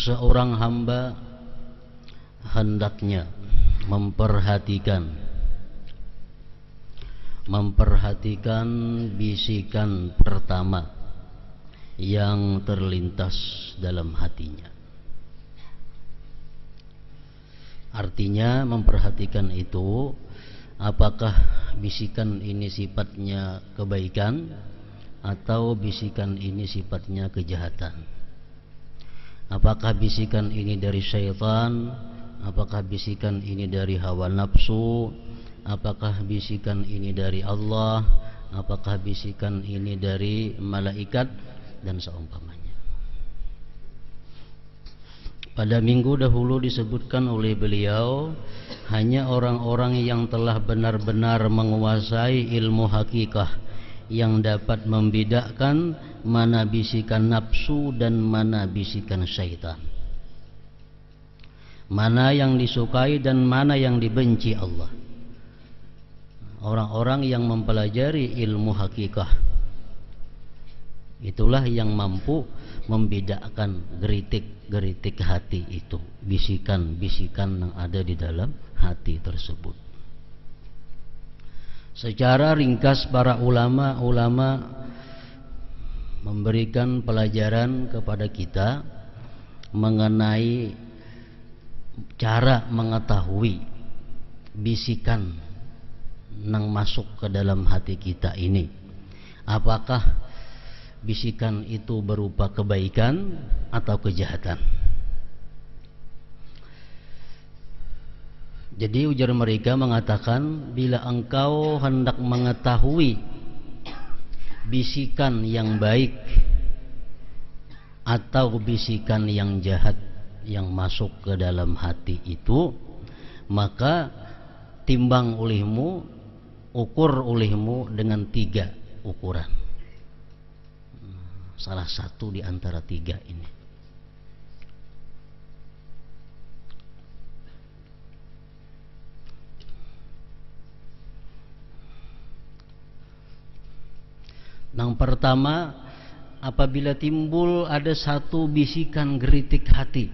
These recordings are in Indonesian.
seorang hamba hendaknya memperhatikan bisikan pertama yang terlintas dalam hatinya. Artinya memperhatikan itu, apakah bisikan ini sifatnya kebaikan atau bisikan ini sifatnya kejahatan. Apakah bisikan ini dari syaitan, apakah bisikan ini dari hawa nafsu, apakah bisikan ini dari Allah, apakah bisikan ini dari malaikat, dan seumpamanya. Pada minggu dahulu disebutkan oleh beliau, hanya orang-orang yang telah benar-benar menguasai ilmu hakikah yang dapat membedakan mana bisikan nafsu dan mana bisikan syaitan, mana yang disukai dan mana yang dibenci Allah. Orang-orang yang mempelajari ilmu hakikah, itulah yang mampu membedakan geritik-geritik hati itu, bisikan-bisikan yang ada di dalam hati tersebut. Secara ringkas para ulama memberikan pelajaran kepada kita mengenai cara mengetahui bisikan yang masuk ke dalam hati kita ini. Apakah bisikan itu berupa kebaikan atau kejahatan? Jadi ujar mereka mengatakan, bila engkau hendak mengetahui bisikan yang baik atau bisikan yang jahat yang masuk ke dalam hati itu, maka timbang olehmu, ukur olehmu dengan 3 ukuran. Salah satu di antara 3 ini. Yang pertama, apabila timbul ada satu bisikan geritik hati,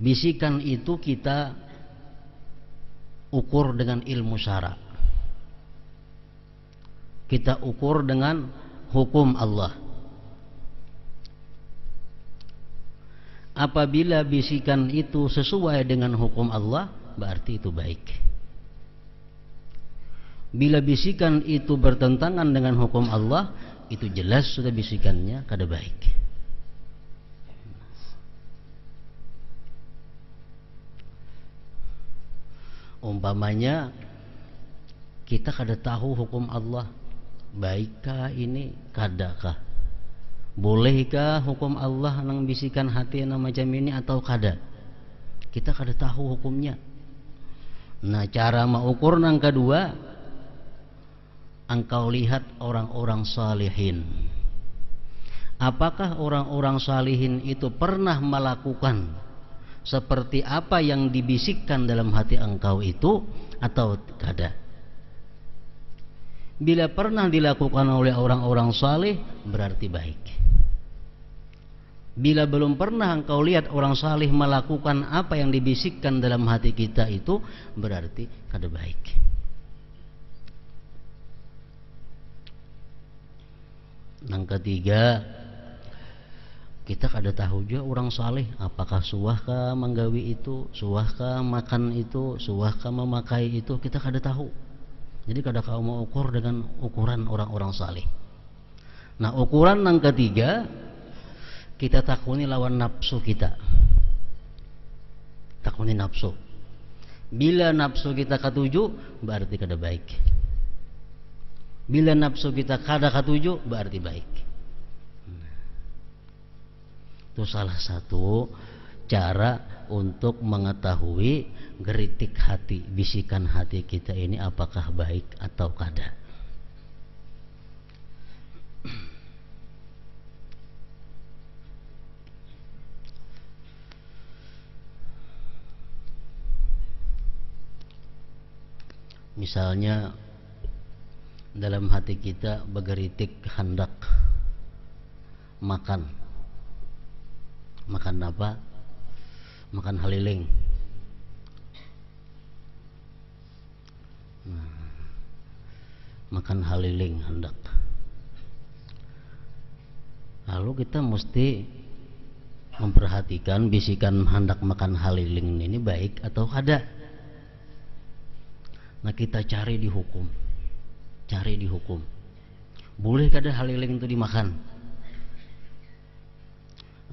bisikan itu kita ukur dengan ilmu syara, kita ukur dengan hukum Allah. Apabila bisikan itu sesuai dengan hukum Allah, berarti itu baik. Bila bisikan itu bertentangan dengan hukum Allah, itu jelas sudah bisikannya kada baik. Umpamanya kita kada tahu hukum Allah, baikkah ini, kadakah? Bolehkah hukum Allah nang bisikan hati nang macam ini atau kada? Kita kada tahu hukumnya. Nah, cara mengukur nang kedua, engkau lihat orang-orang salihin. Apakah orang-orang salihin itu pernah melakukan seperti apa yang dibisikkan dalam hati engkau itu atau kada? Bila pernah dilakukan oleh orang-orang salih, berarti baik. Bila belum pernah engkau lihat orang salih melakukan apa yang dibisikkan dalam hati kita itu, berarti kada baik. Yang ketiga, kita kada tahu juga orang saleh apakah suahkah menggawi itu, suahkah makan itu, suahkah memakai itu, kita kada tahu. Jadi kada kau mau ukur dengan ukuran orang-orang saleh. Nah, ukuran yang ketiga, kita takuni lawan nafsu kita. Takuni nafsu. Bila nafsu kita katuju, berarti kada baik. Bila nafsu kita kada katuju, berarti baik. Itu salah satu cara untuk mengetahui geritik hati, bisikan hati kita ini apakah baik atau kada. Misalnya dalam hati kita bergeritik hendak makan, Makan apa? Makan haliling. Makan haliling hendak. Lalu kita mesti memperhatikan bisikan hendak makan haliling ini baik atau kada. Nah, kita cari di hukum. Boleh kada haliling itu dimakan?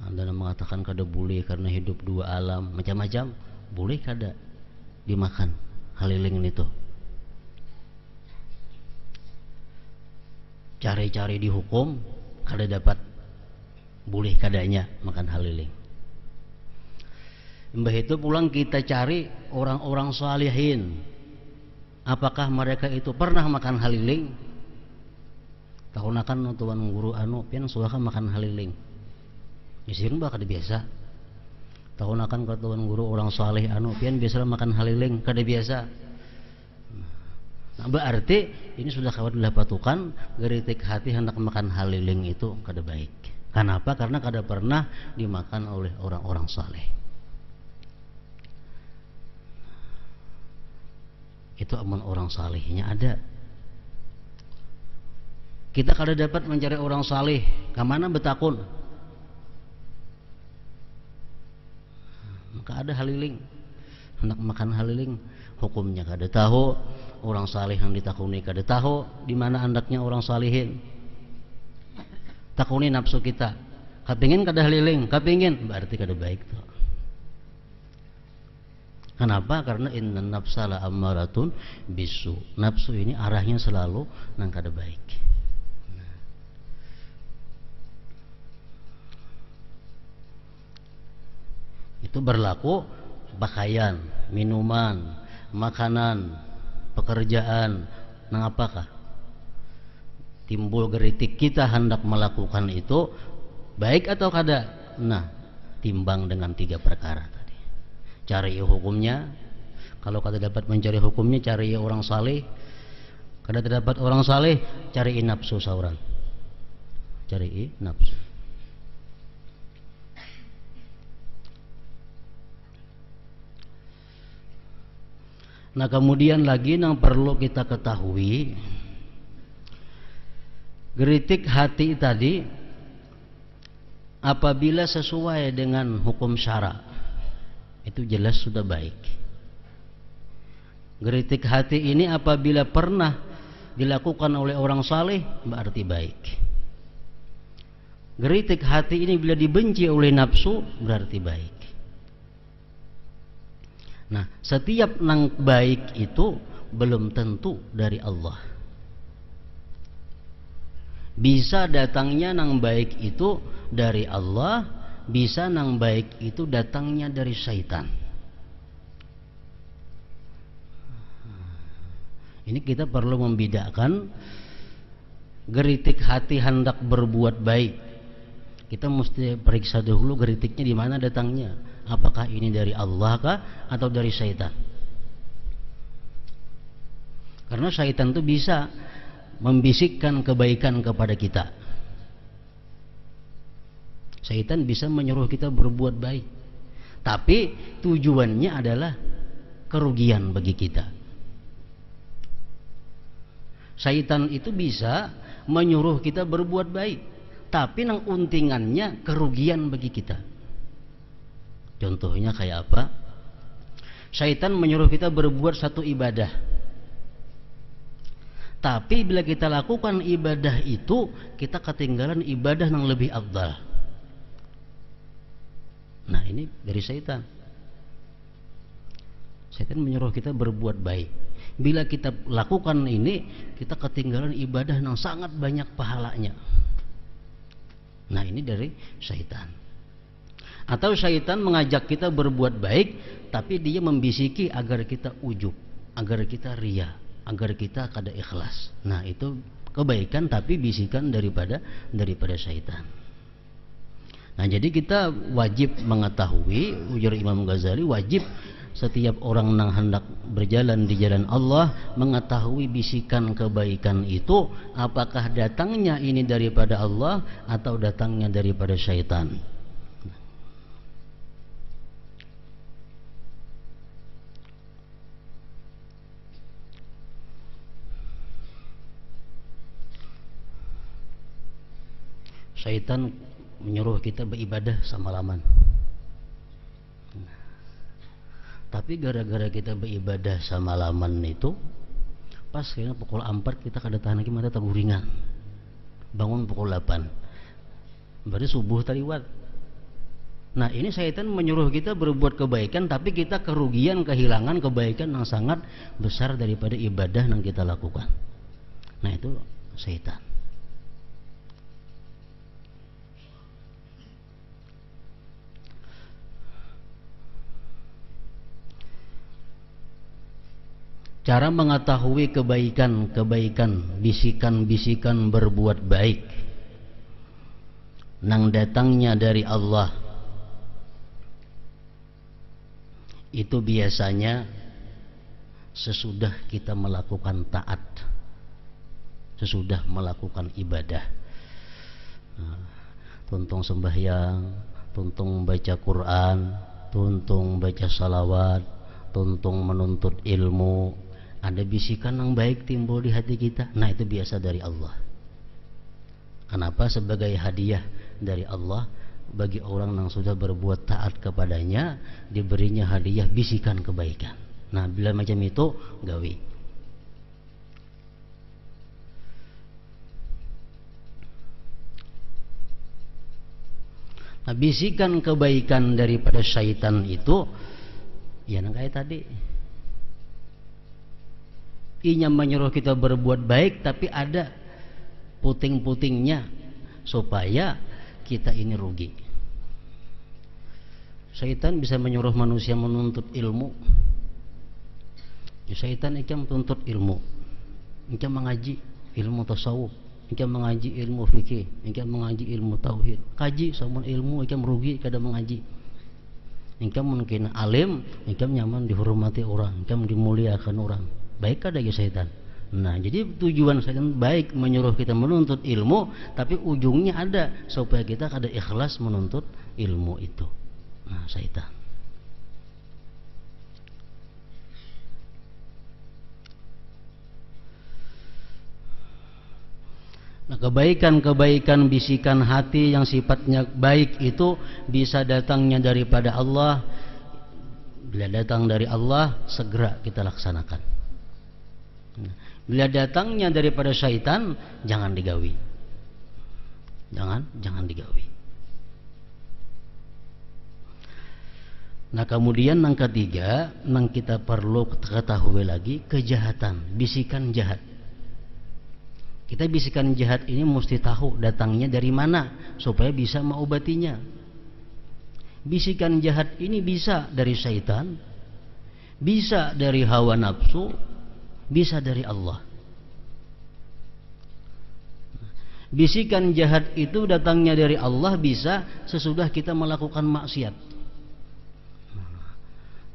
Anda mengatakan kada boleh karena hidup dua alam, macam-macam. Boleh kada dimakan haliling itu? Cari-cari di hukum kada dapat boleh kadanya makan haliling. Mbah itu pulang kita cari orang-orang salihin, apakah mereka itu pernah makan haliling? Tahunakan tuan guru anu pian suaka makan haliling. Isirin bah kada biasa. Tahunakan ke tuan guru orang saleh anu pian biasa makan haliling, kada biasa. Nah, berarti ini sudah kawan patukan geritik hati hendak makan haliling itu kada baik. Kenapa? Karena kada pernah dimakan oleh orang-orang saleh. Itu aman orang salehnya ada. Kita kada dapat mencari orang saleh, kemana betakun? Maka ada haliling, hendak makan haliling, hukumnya kada tahu. Orang saleh yang ditakuni kada tahu di mana andaknya orang salihin. Takuni nafsu kita, kapingin kada haliling, kapingin berarti kada baik tuh. Kenapa? Karena inna nafsa la ammaratun bisu. Nafsu ini arahnya selalu nang kada baik. Itu berlaku pakaian, minuman, makanan, pekerjaan. Nang apakah timbul geritik kita hendak melakukan itu baik atau kada? Nah, timbang dengan 3 perkara tadi. Cari hukumnya. Kalau kada dapat mencari hukumnya, cari orang saleh. Kada terdapat orang saleh, cari nafsu sauran. Cari nafsu. Nah, kemudian lagi yang perlu kita ketahui, geritik hati tadi apabila sesuai dengan hukum syara itu jelas sudah baik. Geritik hati ini apabila pernah dilakukan oleh orang saleh berarti baik. Geritik hati ini bila dibenci oleh nafsu berarti baik. Nah, setiap nang baik itu belum tentu dari Allah. Bisa datangnya nang baik itu dari Allah, bisa nang baik itu datangnya dari syaitan. Ini kita perlu membedakan geritik hati hendak berbuat baik. Kita mesti periksa dahulu geritiknya di mana datangnya. Apakah ini dari Allah kah atau dari syaitan? Karena syaitan itu bisa membisikkan kebaikan kepada kita. Syaitan bisa menyuruh kita berbuat baik, tapi tujuannya adalah kerugian bagi kita. Syaitan itu bisa menyuruh kita berbuat baik, tapi nang untingannya kerugian bagi kita. Contohnya kayak apa? Syaitan menyuruh kita berbuat satu ibadah, tapi bila kita lakukan ibadah itu, kita ketinggalan ibadah yang lebih afdal. Nah, ini dari syaitan. Syaitan menyuruh kita berbuat baik. Bila kita lakukan ini, kita ketinggalan ibadah yang sangat banyak pahalanya. Nah, ini dari syaitan. Atau syaitan mengajak kita berbuat baik, tapi dia membisiki agar kita ujub, agar kita ria, agar kita kada ikhlas. Nah, itu kebaikan tapi bisikan daripada syaitan. Nah, jadi kita wajib mengetahui, ujar Imam Ghazali, wajib setiap orang yang hendak berjalan di jalan Allah mengetahui bisikan kebaikan itu apakah datangnya ini daripada Allah atau datangnya daripada syaitan. Syaitan menyuruh kita beribadah semalaman. Tapi gara-gara kita beribadah semalaman itu, pas kayaknya pukul 4 kita kada tahan lagi mata teguringan. Bangun pukul 8. Berarti subuh taliwat. Nah, ini syaitan menyuruh kita berbuat kebaikan, tapi kita kehilangan kebaikan yang sangat besar daripada ibadah yang kita lakukan. Nah, itu syaitan. Cara mengetahui kebaikan, bisikan-bisikan berbuat baik nang datangnya dari Allah, itu biasanya sesudah kita melakukan taat, sesudah melakukan ibadah. Tuntung sembahyang, tuntung baca Quran, tuntung baca salawat, tuntung menuntut ilmu, ada bisikan yang baik timbul di hati kita. Nah, itu biasa dari Allah. Kenapa? Sebagai hadiah dari Allah bagi orang yang sudah berbuat taat kepadanya, diberinya hadiah bisikan kebaikan. Nah, bila macam itu gawi. Nah, bisikan kebaikan daripada syaitan itu ya kayak tadi, inya menyuruh kita berbuat baik, tapi ada puting-putingnya supaya kita ini rugi. Syaitan bisa menyuruh manusia menuntut ilmu. Ya, syaitan ikam tuntut ilmu, ikam mengaji ilmu tasawuf, ikam mengaji ilmu fikih, ikam mengaji ilmu tauhid. Kaji sama ilmu ikam rugi kada mengaji. Ikam mungkin alim, ikam nyaman dihormati orang, ikam dimuliakan orang. Baik kada ya syaitan. Nah, jadi tujuan syaitan baik menyuruh kita menuntut ilmu, tapi ujungnya ada supaya kita kada ikhlas menuntut ilmu itu. Nah, syaitan. Nah, kebaikan-kebaikan bisikan hati yang sifatnya baik itu bisa datangnya daripada Allah. Bila datang dari Allah, segera kita laksanakan. Bila datangnya daripada syaitan, jangan digawi. Jangan digawi. Nah, kemudian yang ketiga, yang kita perlu ketahui lagi, kejahatan, bisikan jahat. Kita bisikan jahat ini mesti tahu datangnya dari mana supaya bisa mengobatinya. Bisikan jahat ini bisa dari syaitan, bisa dari hawa nafsu, bisa dari Allah. Bisikan jahat itu datangnya dari Allah bisa sesudah kita melakukan maksiat.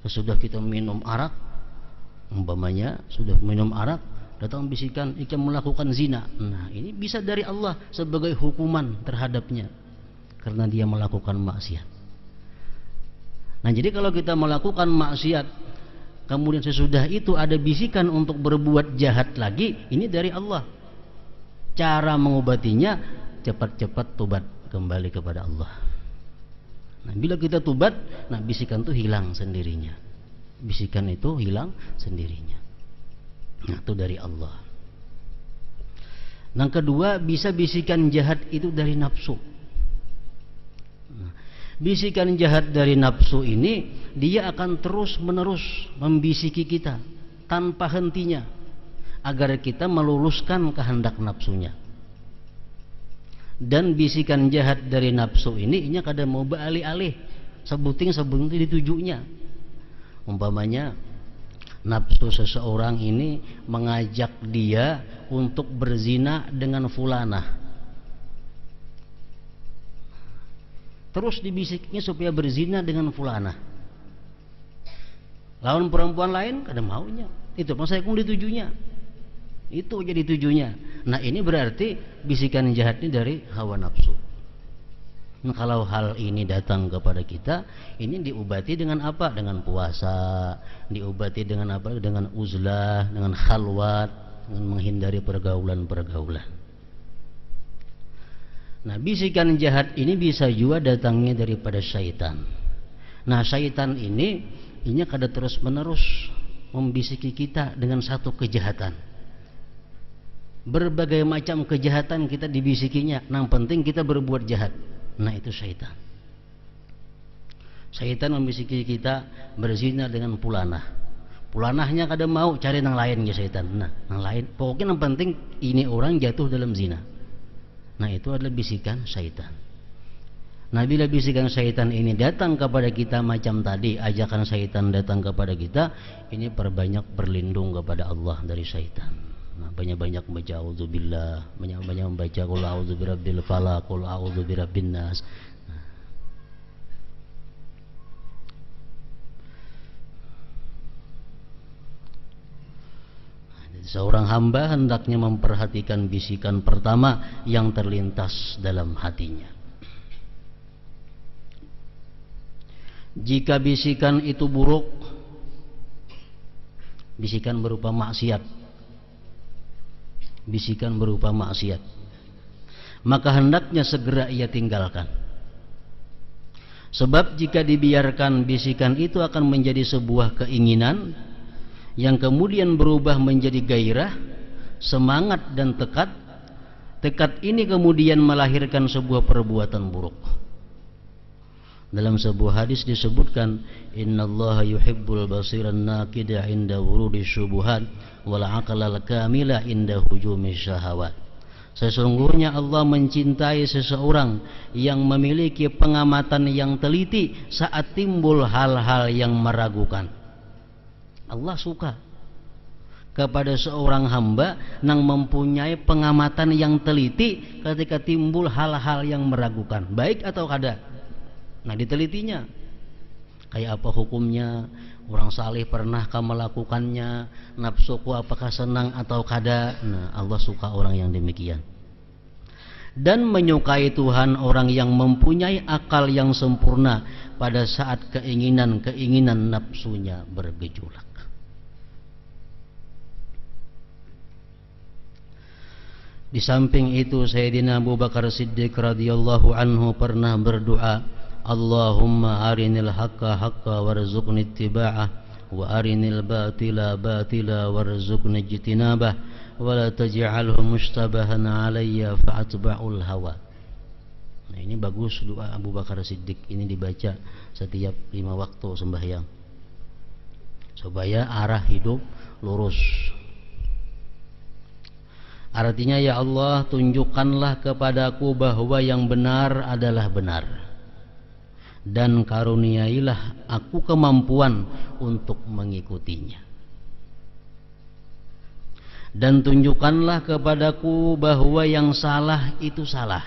Sesudah kita minum arak, umpamanya sudah minum arak, datang bisikan ikam melakukan zina. Nah, ini bisa dari Allah sebagai hukuman terhadapnya karena dia melakukan maksiat. Nah, jadi kalau kita melakukan maksiat, kemudian sesudah itu ada bisikan untuk berbuat jahat lagi, ini dari Allah. Cara mengobatinya, cepat-cepat tobat kembali kepada Allah. Nah, bila kita tobat, nah bisikan itu hilang sendirinya. Bisikan itu hilang sendirinya. Nah, itu dari Allah. Yang kedua, bisa bisikan jahat itu dari nafsu. Nah, bisikan jahat dari nafsu ini, dia akan terus menerus membisiki kita tanpa hentinya agar kita meluluskan kehendak nafsunya. Dan bisikan jahat dari nafsu ini kada mau beralih-alih, sebuting ditujunya. Umpamanya nafsu seseorang ini mengajak dia untuk berzina dengan fulanah, terus dibisiknya supaya berzina dengan fulanah. Lawan perempuan lain kada maunya, itu masa aku ditujunya, itu jadi tujunya. Nah, ini berarti bisikan jahat ini dari hawa nafsu. Nah, kalau hal ini datang kepada kita, ini diobati dengan apa? Dengan puasa, diobati dengan apa? Dengan uzlah, dengan khalwat, dengan menghindari pergaulan-pergaulan. Nah, bisikan jahat ini bisa juga datangnya daripada syaitan. Nah, syaitan ini kada terus menerus membisiki kita dengan satu kejahatan. Berbagai macam kejahatan kita dibisikinya, yang penting kita berbuat jahat. Nah, itu syaitan. Syaitan membisiki kita berzina dengan pulanah. Pulanahnya kada mau, cari yang lain ya syaitan. Nah, yang lain, pokoknya yang penting ini orang jatuh dalam zina. Nah, itu adalah bisikan syaitan. Nah, bila bisikan syaitan ini datang kepada kita macam tadi, ajakan syaitan datang kepada kita, ini perbanyak berlindung kepada Allah dari syaitan. Nah, banyak-banyak membaca auzubillah, banyak-banyak membaca qul a'udzu birabbil falaq, qul a'udzu birabbin nas. Seorang hamba hendaknya memperhatikan bisikan pertama yang terlintas dalam hatinya. Jika bisikan itu buruk, bisikan berupa maksiat, maka hendaknya segera ia tinggalkan. Sebab jika dibiarkan, bisikan itu akan menjadi sebuah keinginan yang kemudian berubah menjadi gairah, semangat dan tekad. Tekad ini kemudian melahirkan sebuah perbuatan buruk. Dalam sebuah hadis disebutkan, innallaha yuhibbul basiran naqida inda wurudi syubuhat wal aqlal kamila inda hujumi syahawat. Sesungguhnya Allah mencintai seseorang yang memiliki pengamatan yang teliti saat timbul hal-hal yang meragukan. Allah suka kepada seorang hamba yang mempunyai pengamatan yang teliti ketika timbul hal-hal yang meragukan, baik atau kada. Nah, ditelitinya, kayak apa hukumnya, orang saleh pernahkah melakukannya, nafsuku apakah senang atau kada. Nah, Allah suka orang yang demikian. Dan menyukai Tuhan orang yang mempunyai akal yang sempurna pada saat keinginan nafsunya bergejolak. Di samping itu, Sayyidina Abu Bakar Siddiq radhiyallahu anhu pernah berdoa, Allahumma arinil haqqa haqqa warzuqni ittiba'ah wa arinil batila batila warzuqni ijtinabah wa la taj'alhu mushtabahan alayya fa'atba'ul hawa. Nah, ini bagus doa Abu Bakar Siddiq, ini dibaca setiap 5 waktu sembahyang supaya arah hidup lurus. Artinya, ya Allah, tunjukkanlah kepadaku bahwa yang benar adalah benar, dan karuniailah aku kemampuan untuk mengikutinya. Dan tunjukkanlah kepadaku bahwa yang salah itu salah,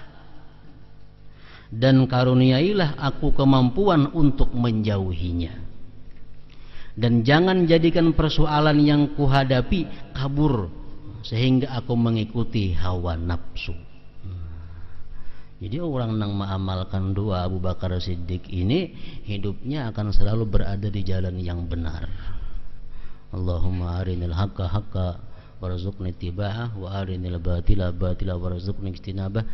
dan karuniailah aku kemampuan untuk menjauhinya. Dan jangan jadikan persoalan yang kuhadapi kabur sehingga aku mengikuti hawa nafsu. Jadi orang yang mengamalkan doa Abu Bakar Siddiq ini, hidupnya akan selalu berada di jalan yang benar. Allahumma arinil haqqa haqqa warzuqni ittiba'ah wa arinil batila batila warzuqni ijtinabah.